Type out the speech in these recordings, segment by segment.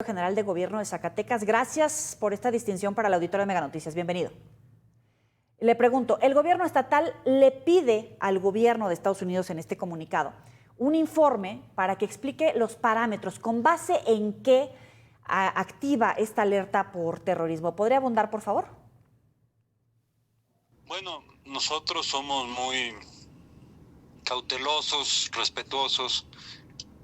general de Gobierno de Zacatecas. Gracias por esta distinción para el auditorio de Mega Noticias. Bienvenido. Le pregunto, el gobierno estatal le pide al gobierno de Estados Unidos en este comunicado un informe para que explique los parámetros, con base en qué activa esta alerta por terrorismo. ¿Podría abundar, por favor? Bueno, nosotros somos muy cautelosos, respetuosos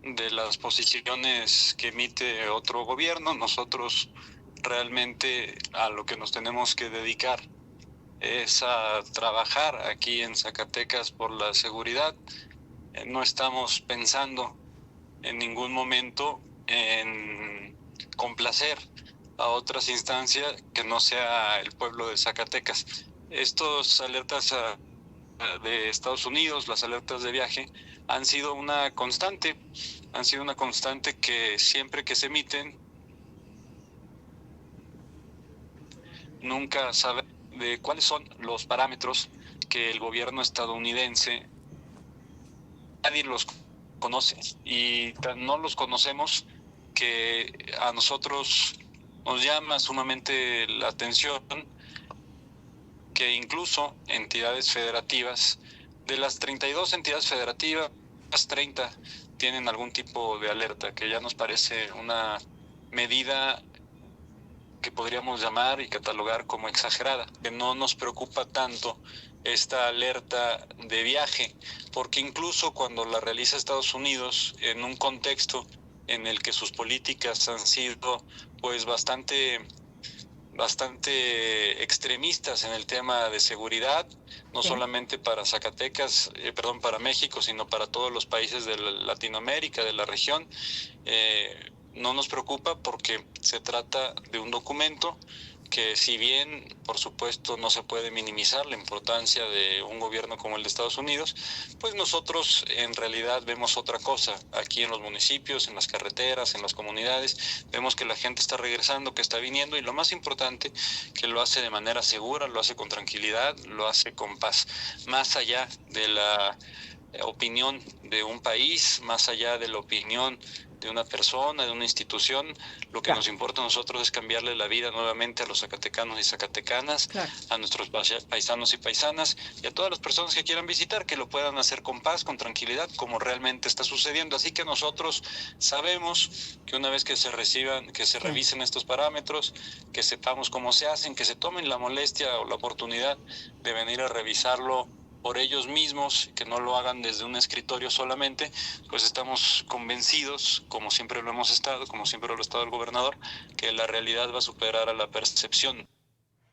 de las posiciones que emite otro gobierno. Nosotros realmente a lo que nos tenemos que dedicar es a trabajar aquí en Zacatecas por la seguridad. No estamos pensando en ningún momento en complacer a otras instancias que no sea el pueblo de Zacatecas. Estos alertas de Estados Unidos, las alertas de viaje, han sido una constante que siempre que se emiten, nunca sabe de cuáles son los parámetros que el gobierno estadounidense, nadie los conoce, y no los conocemos que a nosotros nos llama sumamente la atención que incluso entidades federativas, de las 32 entidades federativas, 30 tienen algún tipo de alerta, que ya nos parece una medida que podríamos llamar y catalogar como exagerada, que no nos preocupa tanto esta alerta de viaje, porque incluso cuando la realiza Estados Unidos en un contexto en el que sus políticas han sido pues bastante extremistas en el tema de seguridad, no solamente para Zacatecas, para México, sino para todos los países de Latinoamérica, de la región. No nos preocupa porque se trata de un documento que, si bien por supuesto no se puede minimizar la importancia de un gobierno como el de Estados Unidos, pues nosotros en realidad vemos otra cosa aquí en los municipios, en las carreteras, en las comunidades. Vemos que la gente está regresando, que está viniendo, y lo más importante, que lo hace de manera segura, lo hace con tranquilidad, lo hace con paz, más allá de la opinión de un país, más allá de la opinión de una persona, de una institución. Lo que nos importa a nosotros es cambiarle la vida nuevamente a los zacatecanos y zacatecanas, a nuestros paisanos y paisanas, y a todas las personas que quieran visitar, que lo puedan hacer con paz, con tranquilidad, como realmente está sucediendo. Así que nosotros sabemos que una vez que se reciban, que se revisen estos parámetros, que sepamos cómo se hacen, que se tomen la molestia o la oportunidad de venir a revisarlo por ellos mismos, que no lo hagan desde un escritorio solamente, pues estamos convencidos, como siempre lo hemos estado, como siempre lo ha estado el gobernador, que la realidad va a superar a la percepción.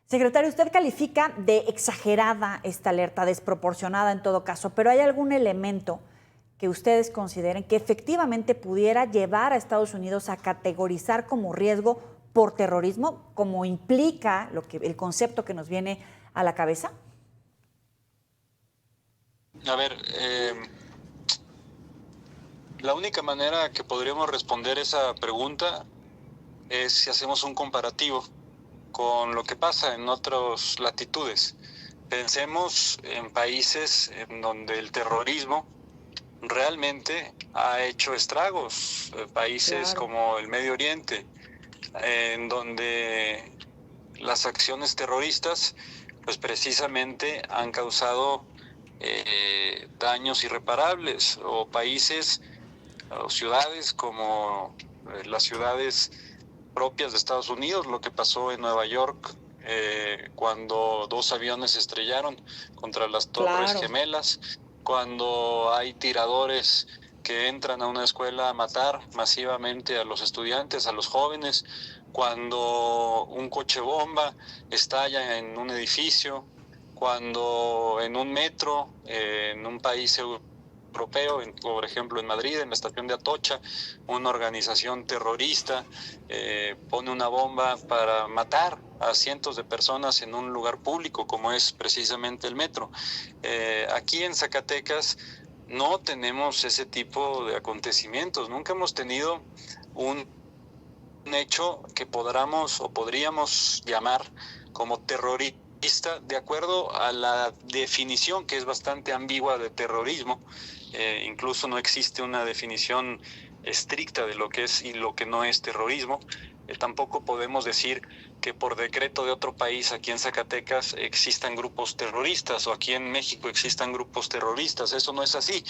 Secretario, usted califica de exagerada esta alerta, desproporcionada en todo caso, pero ¿hay algún elemento que ustedes consideren que efectivamente pudiera llevar a Estados Unidos a categorizar como riesgo por terrorismo, como implica el concepto que nos viene a la cabeza? A ver, la única manera que podríamos responder esa pregunta es si hacemos un comparativo con lo que pasa en otras latitudes. Pensemos en países en donde el terrorismo realmente ha hecho estragos, países como el Medio Oriente, en donde las acciones terroristas pues precisamente han causado daños irreparables, o países o ciudades como las ciudades propias de Estados Unidos, lo que pasó en Nueva York cuando 2 aviones se estrellaron contra las Torres Gemelas, cuando hay tiradores que entran a una escuela a matar masivamente a los estudiantes, a los jóvenes, cuando un coche bomba estalla en un edificio, cuando en un metro, en un país europeo, por ejemplo en Madrid, en la estación de Atocha, una organización terrorista pone una bomba para matar a cientos de personas en un lugar público, como es precisamente el metro. Aquí en Zacatecas no tenemos ese tipo de acontecimientos. Nunca hemos tenido un hecho que podríamos llamar como terrorista, de acuerdo a la definición, que es bastante ambigua, de terrorismo. Incluso no existe una definición estricta de lo que es y lo que no es terrorismo. Tampoco podemos decir que por decreto de otro país aquí en Zacatecas existan grupos terroristas o aquí en México existan grupos terroristas. Eso no es así.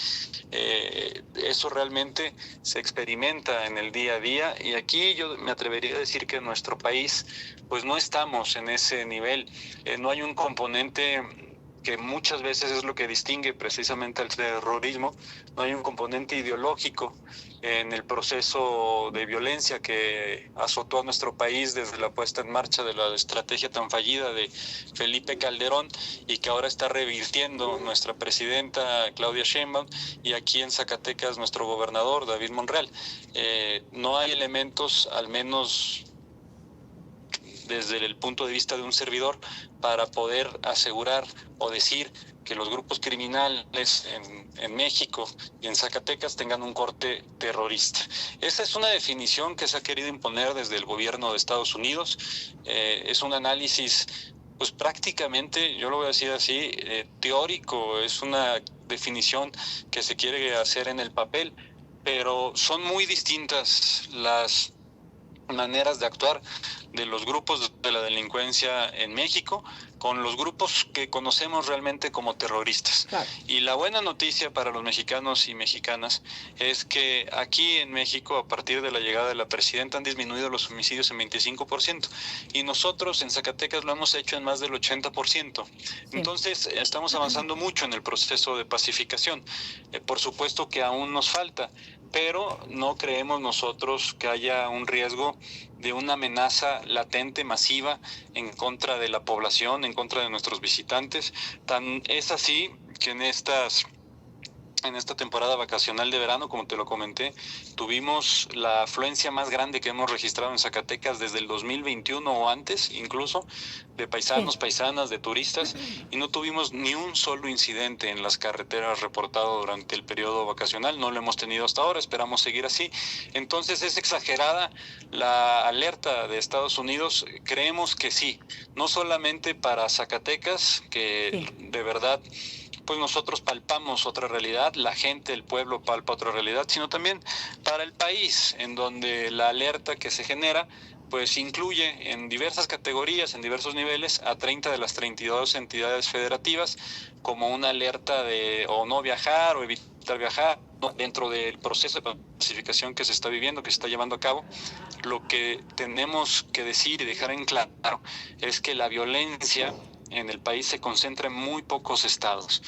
Eso realmente se experimenta en el día a día, y aquí yo me atrevería a decir que en nuestro país pues no estamos en ese nivel. No hay un componente que muchas veces es lo que distingue precisamente al terrorismo. No hay un componente ideológico en el proceso de violencia que azotó a nuestro país desde la puesta en marcha de la estrategia tan fallida de Felipe Calderón, y que ahora está revirtiendo nuestra presidenta Claudia Sheinbaum, y aquí en Zacatecas nuestro gobernador David Monreal. No hay elementos, al menos desde el punto de vista de un servidor, para poder asegurar o decir que los grupos criminales en México y en Zacatecas tengan un corte terrorista. Esa es una definición que se ha querido imponer desde el gobierno de Estados Unidos. Es un análisis, pues prácticamente, yo lo voy a decir así, teórico. Es una definición que se quiere hacer en el papel, pero son muy distintas las maneras de actuar de los grupos de la delincuencia en México con los grupos que conocemos realmente como terroristas. Claro. Y la buena noticia para los mexicanos y mexicanas es que aquí en México, a partir de la llegada de la presidenta, han disminuido los homicidios en 25%, y nosotros en Zacatecas lo hemos hecho en más del 80%. Sí. Entonces estamos avanzando mucho en el proceso de pacificación. Por supuesto que aún nos falta, pero no creemos nosotros que haya un riesgo de una amenaza latente, masiva, en contra de la población, en contra de nuestros visitantes. Tan es así que en esta temporada vacacional de verano, como te lo comenté, tuvimos la afluencia más grande que hemos registrado en Zacatecas desde el 2021 o antes, incluso, de paisanos, paisanas, de turistas, y no tuvimos ni un solo incidente en las carreteras reportado durante el periodo vacacional. No lo hemos tenido hasta ahora, esperamos seguir así. Entonces, ¿es exagerada la alerta de Estados Unidos? Creemos que sí, no solamente para Zacatecas, que de verdad pues nosotros palpamos otra realidad, la gente, el pueblo palpa otra realidad, sino también para el país, en donde la alerta que se genera pues incluye en diversas categorías, en diversos niveles, a 30 de las 32 entidades federativas, como una alerta de o no viajar o evitar viajar. Dentro del proceso de pacificación que se está viviendo, que se está llevando a cabo, lo que tenemos que decir y dejar en claro es que la violencia en el país se concentra en muy pocos estados.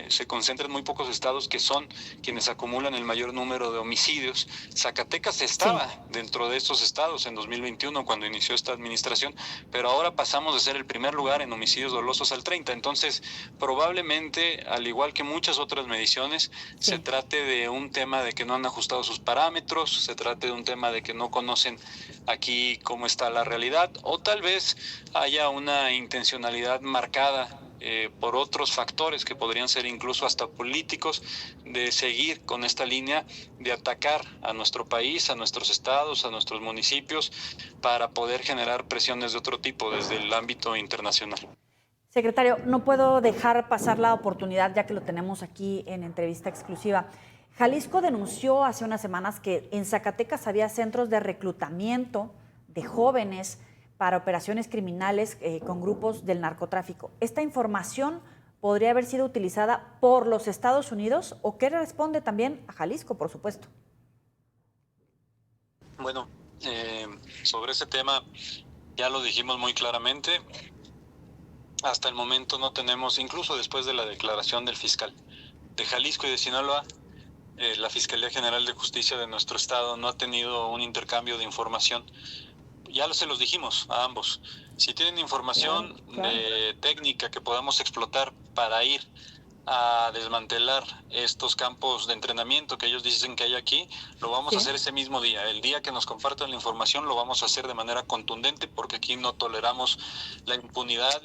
Se concentra en muy pocos estados, que son quienes acumulan el mayor número de homicidios. Zacatecas estaba dentro de estos estados en 2021 cuando inició esta administración, pero ahora pasamos de ser el primer lugar en homicidios dolosos al 30. Entonces, probablemente, al igual que muchas otras mediciones, se trate de un tema de que no han ajustado sus parámetros, se trate de un tema de que no conocen aquí cómo está la realidad, o tal vez haya una intencionalidad marcada por otros factores que podrían ser incluso hasta políticos, de seguir con esta línea de atacar a nuestro país, a nuestros estados, a nuestros municipios, para poder generar presiones de otro tipo desde el ámbito internacional. Secretario, no puedo dejar pasar la oportunidad, ya que lo tenemos aquí en entrevista exclusiva. Jalisco denunció hace unas semanas que en Zacatecas había centros de reclutamiento de jóvenes para operaciones criminales con grupos del narcotráfico. ¿Esta información podría haber sido utilizada por los Estados Unidos o qué responde también a Jalisco, por supuesto? Bueno, sobre ese tema ya lo dijimos muy claramente. Hasta el momento no tenemos, incluso después de la declaración del fiscal de Jalisco y de Sinaloa, la Fiscalía General de Justicia de nuestro estado no ha tenido un intercambio de información. Ya se los dijimos a ambos. Si tienen información técnica que podamos explotar para ir a desmantelar estos campos de entrenamiento que ellos dicen que hay aquí, lo vamos a hacer ese mismo día. El día que nos compartan la información lo vamos a hacer de manera contundente, porque aquí no toleramos la impunidad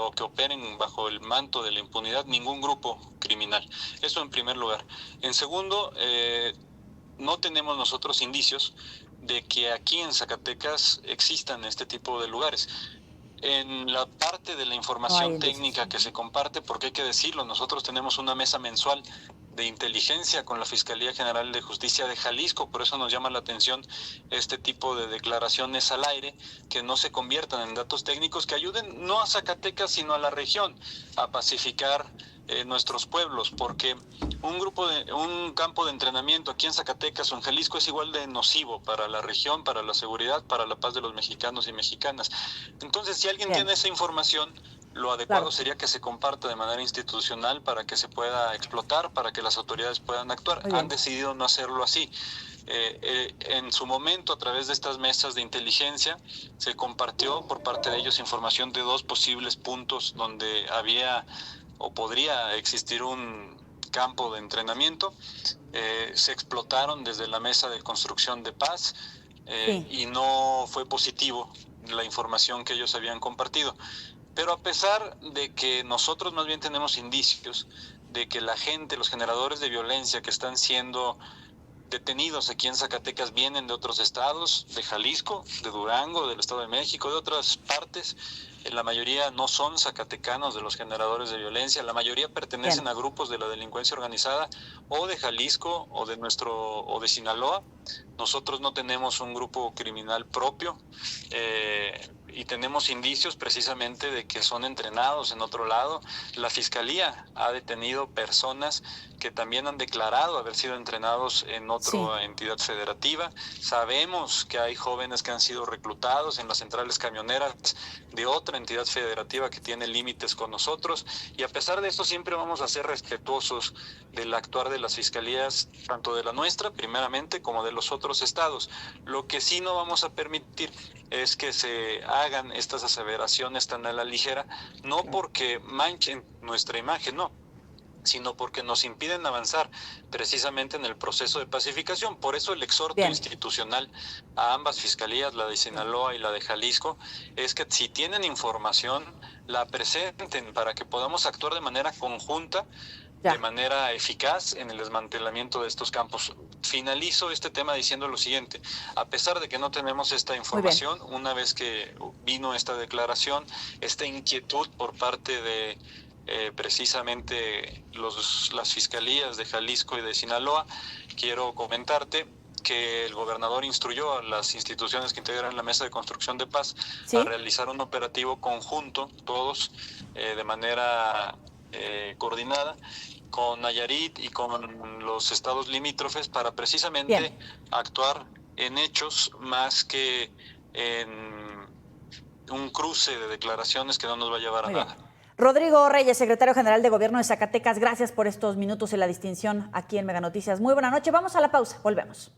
o que operen bajo el manto de la impunidad ningún grupo criminal. Eso en primer lugar. En segundo, no tenemos nosotros indicios de que aquí en Zacatecas existan este tipo de lugares. En la parte de la información técnica que se comparte, porque hay que decirlo, nosotros tenemos una mesa mensual de inteligencia con la Fiscalía General de Justicia de Jalisco. Por eso nos llama la atención este tipo de declaraciones al aire, que no se conviertan en datos técnicos que ayuden no a Zacatecas, sino a la región a pacificar nuestros pueblos, porque un campo de entrenamiento aquí en Zacatecas o en Jalisco es igual de nocivo para la región, para la seguridad, para la paz de los mexicanos y mexicanas. Entonces, si alguien tiene esa información, lo adecuado sería que se comparta de manera institucional para que se pueda explotar, para que las autoridades puedan actuar. Han decidido no hacerlo así. En su momento, a través de estas mesas de inteligencia, se compartió por parte de ellos información de 2 posibles puntos donde había o podría existir un campo de entrenamiento. Se explotaron desde la mesa de construcción de paz y no fue positivo la información que ellos habían compartido. Pero a pesar de que nosotros más bien tenemos indicios de que la gente, los generadores de violencia que están siendo detenidos aquí en Zacatecas vienen de otros estados, de Jalisco, de Durango, del Estado de México, de otras partes. La mayoría no son zacatecanos de los generadores de violencia, la mayoría pertenecen a grupos de la delincuencia organizada o de Jalisco o de Sinaloa. Nosotros no tenemos un grupo criminal propio y tenemos indicios precisamente de que son entrenados en otro lado. La Fiscalía ha detenido personas que también han declarado haber sido entrenados en otra entidad federativa. Sabemos que hay jóvenes que han sido reclutados en las centrales camioneras de otra entidad federativa que tiene límites con nosotros, y a pesar de esto siempre vamos a ser respetuosos del actuar de las fiscalías, tanto de la nuestra primeramente como de los otros estados. Lo que sí no vamos a permitir es que se hagan estas aseveraciones tan a la ligera, no porque manchen nuestra imagen, no, sino porque nos impiden avanzar precisamente en el proceso de pacificación. Por eso el exhorto institucional a ambas fiscalías, la de Sinaloa y la de Jalisco, es que si tienen información, la presenten para que podamos actuar de manera conjunta, de manera eficaz en el desmantelamiento de estos campos. Finalizo este tema diciendo lo siguiente: a pesar de que no tenemos esta información, una vez que vino esta declaración, esta inquietud por parte de precisamente las fiscalías de Jalisco y de Sinaloa, quiero comentarte que el gobernador instruyó a las instituciones que integran la Mesa de Construcción de Paz a realizar un operativo conjunto, todos de manera coordinada, con Nayarit y con los estados limítrofes, para precisamente actuar en hechos más que en un cruce de declaraciones que no nos va a llevar a nada. Rodrigo Reyes, secretario general de Gobierno de Zacatecas, gracias por estos minutos y la distinción aquí en Mega Noticias. Muy buena noche, vamos a la pausa, volvemos.